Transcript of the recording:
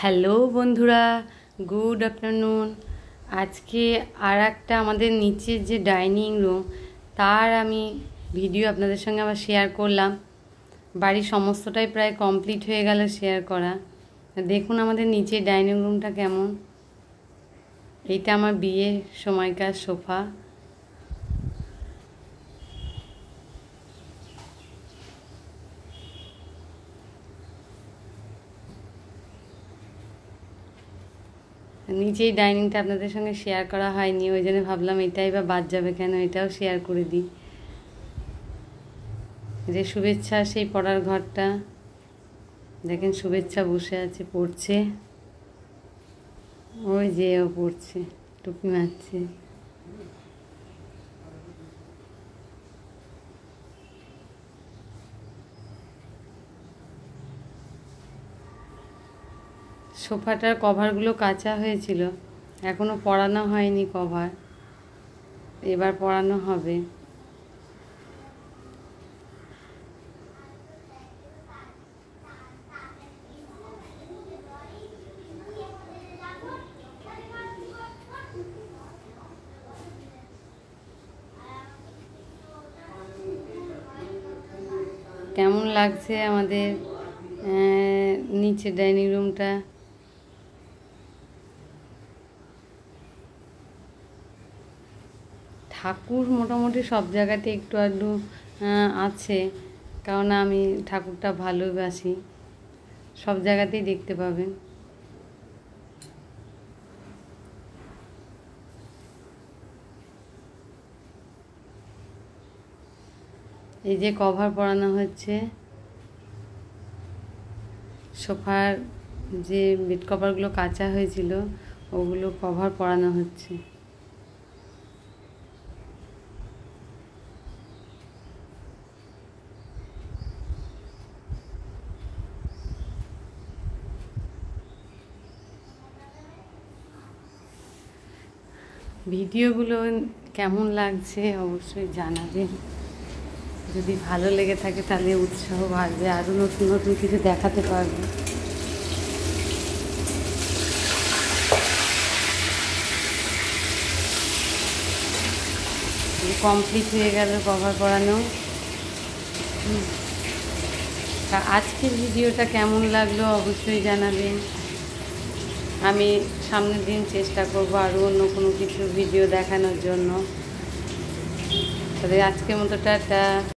Hello বন্ধুরা, good afternoon. আজকে আর একটা আমাদের নিচের যে ডাইনিং রুম তার আমি ভিডিও আপনাদের সঙ্গে আবার শেয়ার করলাম। বাড়ির সমস্তটাই প্রায় কমপ্লিট হয়ে গেল শেয়ার করা। দেখুন আমাদের নিচের ডাইনিং রুমটা কেমন। এইটা আমার বিয়ের সময়কার সোফা। নিচেই ডাইনিংটা আপনাদের সঙ্গে শেয়ার করা হয়নি, ওই জন্য ভাবলাম এটাই বা বাদ যাবে কেন, এটাও শেয়ার করে দিই। যে শুভেচ্ছা সেই পড়ার ঘরটা দেখেন, শুভেচ্ছা বসে আছে পড়ছে, ওই যে ও পড়ছে, টুপি মারছে। সোফাটার কভারগুলো কাচা হয়েছিল, এখনও পরানো হয়নি কভার, এবার পরানো হবে। কেমন লাগছে আমাদের নিচে ডাইনিং রুমটা? ঠাকুর মোটামুটি সব জায়গাতে একটু আধটু আছে, কারণ আমি ঠাকুরটা ভালোবাসি, সব জায়গাতেই দেখতে পাবেন। এই যে কভার পরানো হচ্ছে, সোফার যে বেড কভারগুলো কাচা হয়েছিল ওগুলো কভার পরানো হচ্ছে। ভিডিওগুলো কেমন লাগছে অবশ্যই জানাবেন। যদি ভালো লেগে থাকে তাহলে উৎসাহ বাড়বে, আরও নতুন নতুন কিছু দেখাতে পারবে। কমপ্লিট হয়ে গেল কভার করানো। তা আজকের ভিডিওটা কেমন লাগলো অবশ্যই জানাবেন। আমি সামনের দিন চেষ্টা করব আরও অন্য কোনো কিছু ভিডিও দেখানোর জন্য। তবে আজকের মতো টাটা।